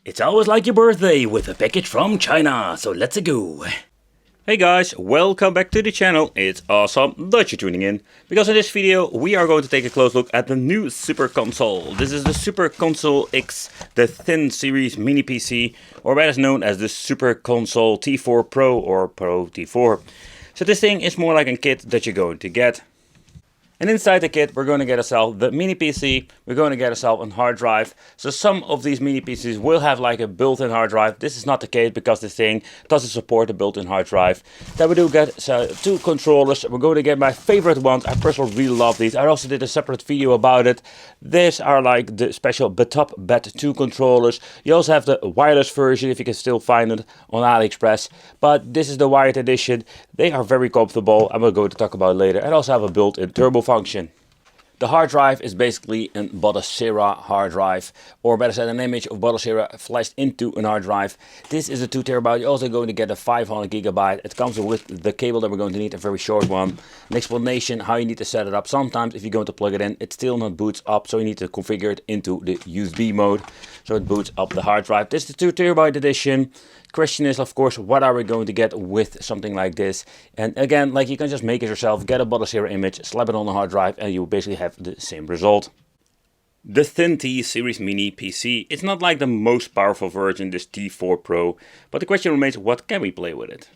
It's always like your birthday with a package from China, so let's go. Hey guys, welcome back to the channel. It's awesome that you're tuning in, because in this video we are going to take a close look at the new Super Console. This is the Super Console X, the thin series mini PC, or better known as the Super Console T4 Pro or Pro T4. So this thing is more like a kit that you're going to get. And inside the kit we're going to get ourselves the mini PC, we're going to get ourselves a hard drive. So some of these mini PCs will have like a built-in hard drive. This is not the case because this thing doesn't support a built-in hard drive. Then we do get two controllers. We're going to get my favorite ones. I personally really love these. I also did a separate video about it. These are like the special Top Bat 2 controllers. You also have the wireless version if you can still find it on AliExpress. But this is the wired edition. They are very comfortable and we're going to talk about it later. And also have a built-in turbo function. The hard drive is basically a Botacera hard drive, or better said, an image of Botacera flashed into a hard drive. This is a 2 terabyte. You're also going to get a 500 gigabyte. It comes with the cable that we're going to need, a very short one. An explanation how you need to set it up. Sometimes if you're going to plug it in, it still not boots up, so you need to configure it into the USB mode, so it boots up the hard drive. This is the 2 terabyte edition. Question is, of course, what are we going to get with something like this? And again, like, you can just make it yourself, get a Botacera image, slap it on the hard drive, and you basically have the same result. The Thin T Series Mini PC, it's not like the most powerful version, this T4 Pro, but the question remains, what can we play with it?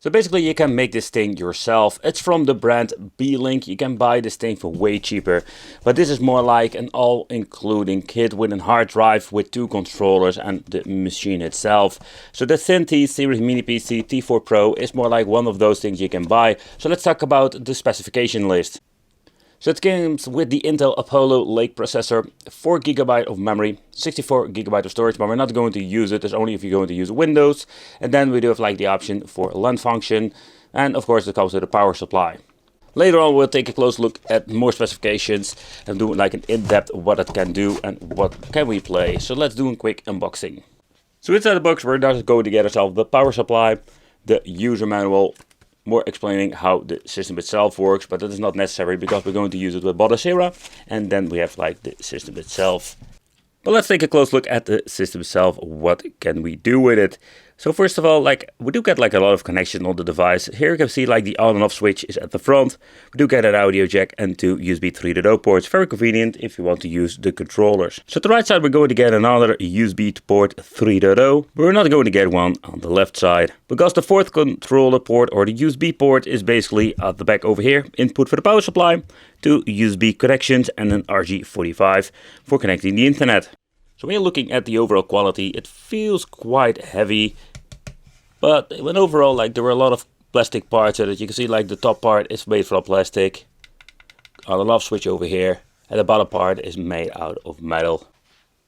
So basically you can make this thing yourself. It's from the brand Beelink. You can buy this thing for way cheaper. But this is more like an all-including kit with a hard drive with 2 controllers and the machine itself. So the Thin T Series Mini PC T4 Pro is more like one of those things you can buy. So let's talk about the specification list. So it comes with the Intel Apollo Lake processor, 4 GB of memory, 64 GB of storage, but we're not going to use it. It's only if you're going to use Windows. And then we do have like the option for a LAN function. And of course it comes with a power supply. Later on we'll take a close look at more specifications and do like an in-depth what it can do and what can we play. So let's do a quick unboxing. So inside the box we're just going to get ourselves the power supply, the user manual, more explaining how the system itself works, but that is not necessary because we're going to use it with Botacera, and then we have like the system itself. But let's take a close look at the system itself. What can we do with it? So first of all, like, we do get like a lot of connection on the device. Here you can see like the on and off switch is at the front. We do get an audio jack and 2 USB 3.0 ports. Very convenient if you want to use the controllers. So at the right side we're going to get another USB port 3.0. We're not going to get one on the left side, because the fourth controller port or the USB port is basically at the back over here. Input for the power supply, 2 USB connections and an RJ45 for connecting the internet. So when you're looking at the overall quality, it feels quite heavy. But when overall, like, there were a lot of plastic parts that you can see, like the top part is made from plastic. On the off switch over here, and the bottom part is made out of metal.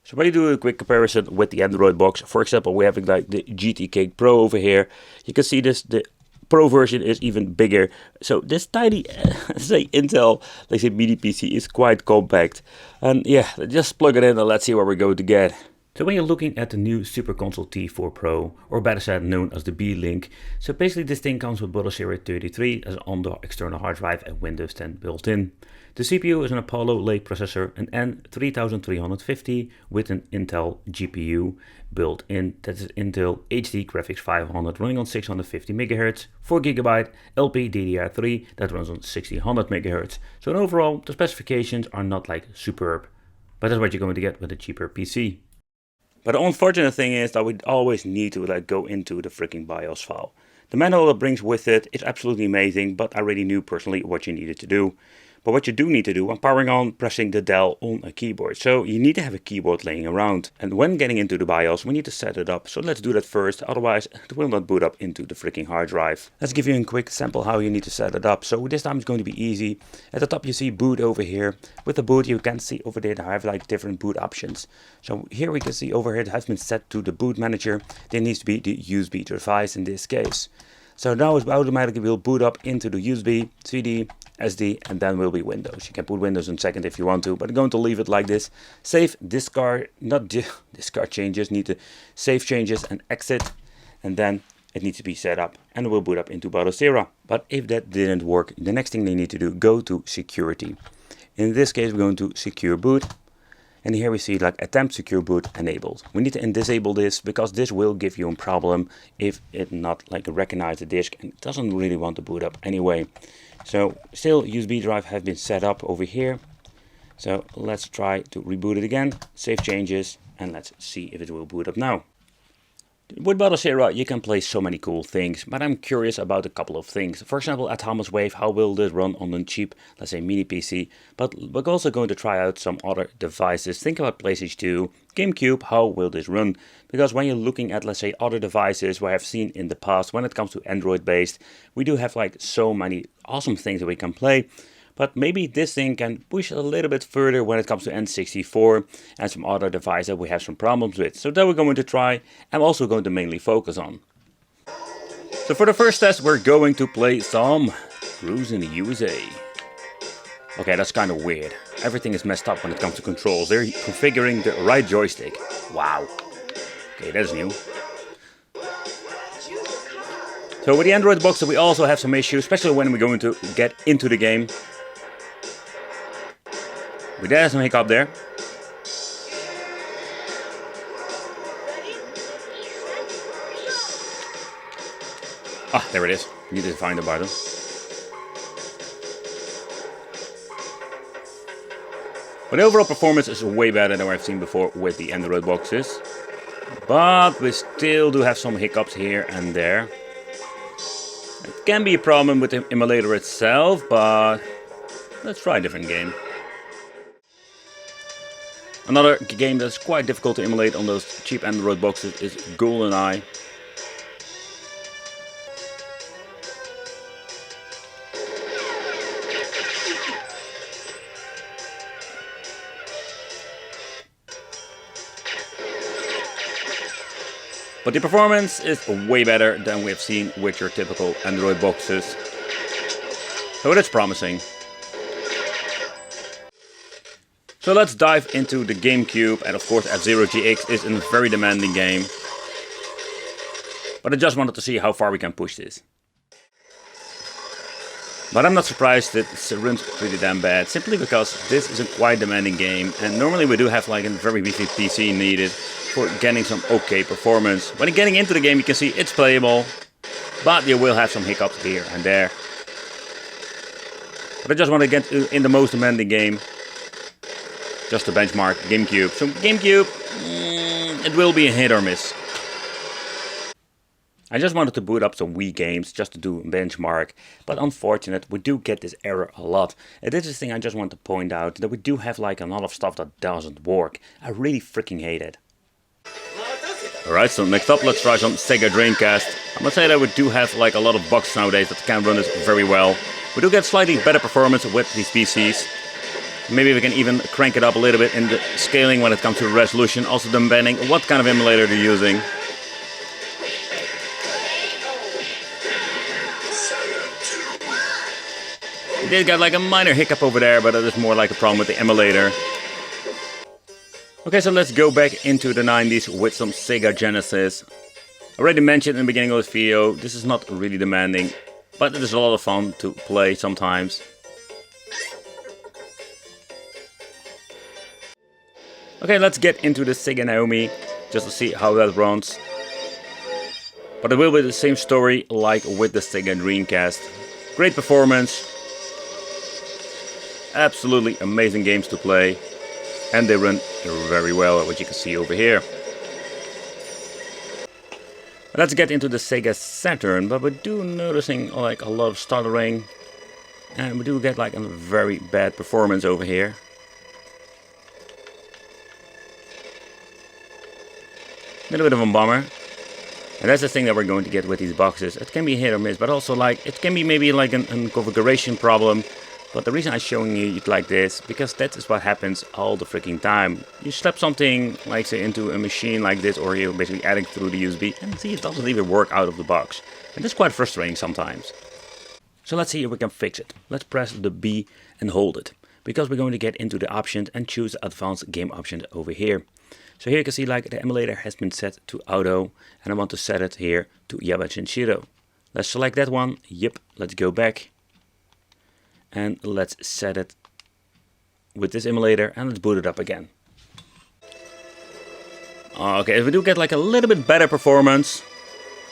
So when you do a quick comparison with the Android box, for example, we're having like the GTK Pro over here. You can see this, the Pro version is even bigger. So this tiny, say Intel, let's say mini PC is quite compact. And yeah, just plug it in and let's see what we're going to get. So when you're looking at the new Super Console T4 Pro, or better said known as the Beelink, so basically this thing comes with Botacera 33 as on the external hard drive and Windows 10 built in. The CPU is an Apollo Lake processor, an N3350 with an Intel GPU built in. That is Intel HD Graphics 500 running on 650 MHz, 4 GB LPDDR3 that runs on 1600 MHz. So in overall, the specifications are not like superb, but that's what you're going to get with a cheaper PC. But the unfortunate thing is that we always need to like go into the freaking BIOS file. The manual that brings with it is absolutely amazing, but I already knew personally what you needed to do. But what you do need to do when powering on, pressing the dial on a keyboard. So you need to have a keyboard laying around. And when getting into the BIOS, we need to set it up. So let's do that first, otherwise it will not boot up into the freaking hard drive. Let's give you a quick sample how you need to set it up. So this time it's going to be easy. At the top you see boot over here. With the boot you can see over there I have like different boot options. So here we can see over here it has been set to the boot manager. There needs to be the USB device in this case. So now it automatically will boot up into the USB, CD, SD, and then will be Windows. You can put Windows in second if you want to, but I'm going to leave it like this. Save, discard, not discard changes, need to save changes and exit. And then it needs to be set up and it will boot up into Botacera. But if that didn't work, the next thing they need to do, go to security. In this case, we're going to secure boot. And here we see like attempt secure boot enabled. We need to disable this because this will give you a problem if it not like recognize the disk and it doesn't really want to boot up anyway. So still USB drive have been set up over here. So let's try to reboot it again, save changes, and let's see if it will boot up now. With Botacera you can play so many cool things, but I'm curious about a couple of things. For example, Atomic Wave, how will this run on a cheap, let's say mini PC? But we're also going to try out some other devices. Think about PlayStation 2, Gamecube, how will this run? Because when you're looking at, let's say, other devices where I've seen in the past, when it comes to Android based, we do have like so many awesome things that we can play. But maybe this thing can push a little bit further when it comes to N64 and some other devices that we have some problems with. So that we're going to try. I'm also going to mainly focus on. So for the first test we're going to play some Cruise in the USA. Okay, that's kind of weird. Everything is messed up when it comes to controls. They're configuring the right joystick. Wow. Okay, that's new. So with the Android box we also have some issues, especially when we're going to get into the game. We did have some hiccup there. Ah, there it is. Need to find the button. But the overall performance is way better than I've seen before with the Android boxes. But we still do have some hiccups here and there. It can be a problem with the emulator itself, but let's try a different game. Another game that's quite difficult to emulate on those cheap Android boxes is GoldenEye. But the performance is way better than we've seen with your typical Android boxes. So it's promising. So let's dive into the Gamecube, and of course F-Zero GX is a very demanding game. But I just wanted to see how far we can push this. But I'm not surprised that it runs pretty damn bad, simply because this is a quite demanding game, and normally we do have like a very beefy PC needed for getting some okay performance. When you're getting into the game you can see it's playable, but you will have some hiccups here and there. But I just want to get in the most demanding game. Just to benchmark Gamecube. So Gamecube, it will be a hit or miss. I just wanted to boot up some Wii games just to do a benchmark. But unfortunate, we do get this error a lot. And this is the thing I just want to point out. That we do have like a lot of stuff that doesn't work. I really freaking hate it. Alright, so next up let's try some Sega Dreamcast. I must say that we do have like a lot of boxes nowadays that can run this very well. We do get slightly better performance with these PCs. Maybe we can even crank it up a little bit in the scaling when it comes to resolution, also depending what kind of emulator they're using. We did get like a minor hiccup over there, but that is more like a problem with the emulator. Okay, so let's go back into the 90s with some Sega Genesis. Already mentioned in the beginning of this video, this is not really demanding, but it is a lot of fun to play sometimes. Okay, let's get into the Sega Naomi, just to see how that runs. But it will be the same story like with the Sega Dreamcast. Great performance. Absolutely amazing games to play. And they run very well, what you can see over here. Let's get into the Sega Saturn, but we do noticing like a lot of stuttering. And we do get like a very bad performance over here. A little bit of a bummer. And that's the thing that we're going to get with these boxes. It can be hit or miss, but also like it can be maybe like a configuration problem. But the reason I'm showing you it like this, because that is what happens all the freaking time. You slap something like say into a machine like this, or you're basically adding through the USB, and see it doesn't even work out of the box. And that's quite frustrating sometimes. So let's see if we can fix it. Let's press the B and hold it. because we're going to get into the options and choose the advanced game option over here. So here you can see like the emulator has been set to auto, and I want to set it here to Yaba Shinshiro. Let's select that one. Yep, let's go back. And let's set it with this emulator and let's boot it up again. Okay, if we do get like a little bit better performance,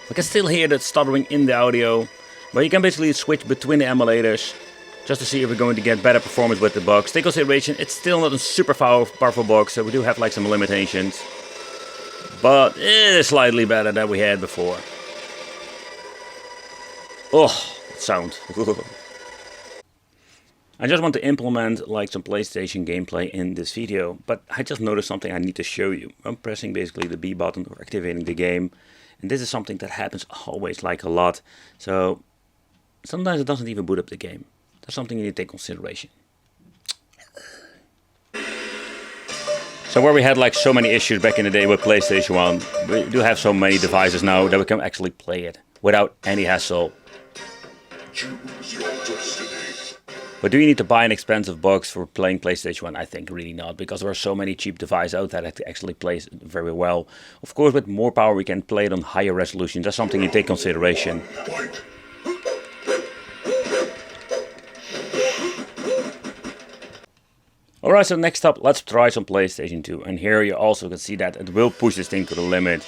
we can still hear that stuttering in the audio, but you can basically switch between the emulators just to see if we're going to get better performance with the box. Take consideration, it's still not a super powerful box, so we do have like some limitations, but it is slightly better than we had before. Oh, sound. I just want to implement like some PlayStation gameplay in this video, but I just noticed something I need to show you. I'm pressing basically the B button or activating the game, and this is something that happens always like a lot. So sometimes it doesn't even boot up the game. That's something you need to take consideration. So where we had like so many issues back in the day with PlayStation 1, we do have so many devices now that we can actually play it without any hassle. Choose your destiny. But do you need to buy an expensive box for playing PlayStation 1? I think really not, because there are so many cheap devices out there that actually plays very well. Of course, with more power we can play it on higher resolution. That's something you take consideration. Fight. Alright, so next up, let's try some PlayStation 2. And here you also can see that it will push this thing to the limit.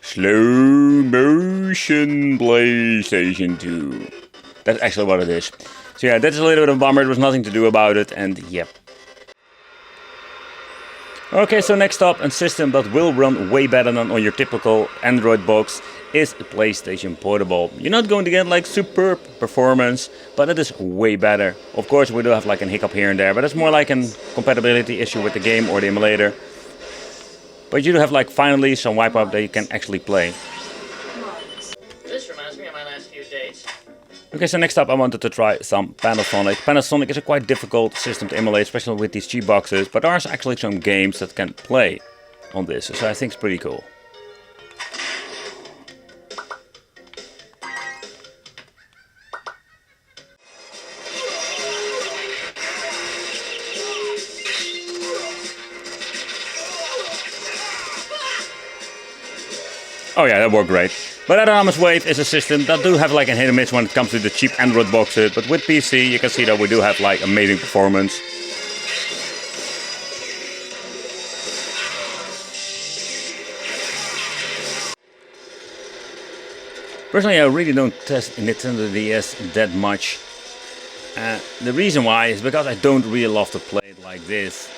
Slow motion PlayStation 2. That's actually what it is. So yeah, that's a little bit of a bummer. There was nothing to do about it, and yep. Okay, so next up, a system that will run way better than on your typical Android box is a PlayStation Portable. You're not going to get like superb performance, but it is way better. Of course, we do have like a hiccup here and there, but it's more like a compatibility issue with the game or the emulator. But you do have like finally some wipeout that you can actually play. This reminds me of my last few dates. Okay, so next up I wanted to try some Panasonic. Panasonic is a quite difficult system to emulate, especially with these cheap boxes, but there are actually some games that can play on this, so I think it's pretty cool. Oh yeah, that worked great. But Autonomous Wave is a system that do have like a hit and miss when it comes to the cheap Android boxes, but with PC you can see that we do have like amazing performance. Personally, I really don't test Nintendo DS that much. The reason why is because I don't really love to play it like this.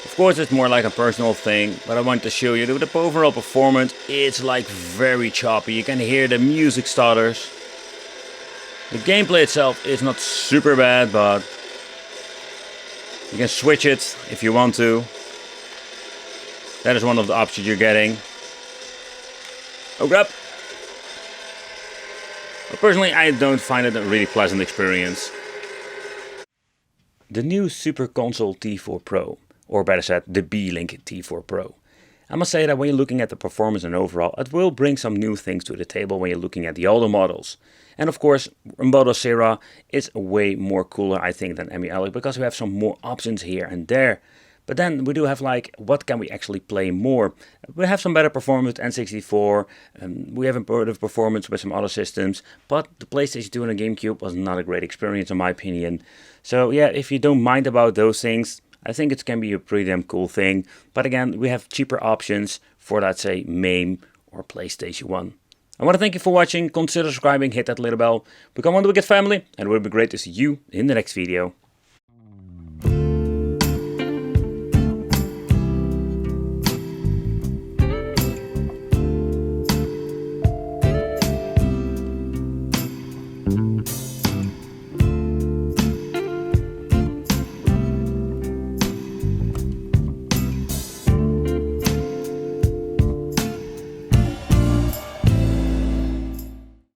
Of course, it's more like a personal thing, but I want to show you that the overall performance, it's like very choppy. You can hear the music stutters. The gameplay itself is not super bad, but you can switch it if you want to. That is one of the options you're getting. Oh crap! But personally, I don't find it a really pleasant experience. The new Super Console T4 Pro, or better said, the Beelink T4 Pro. I must say that when you're looking at the performance and overall, it will bring some new things to the table when you're looking at the older models. And of course, Botacera is way more cooler, I think, than Emulation, because we have some more options here and there. But then we do have like, what can we actually play more? We have some better performance with N64, we have improved performance with some other systems, but the PlayStation 2 and the Gamecube was not a great experience in my opinion. So yeah, if you don't mind about those things, I think it can be a pretty damn cool thing. But again, we have cheaper options for, let's say, MAME or PlayStation 1. I want to thank you for watching. Consider subscribing, hit that little bell, become one of the Wicked family, and it would be great to see you in the next video.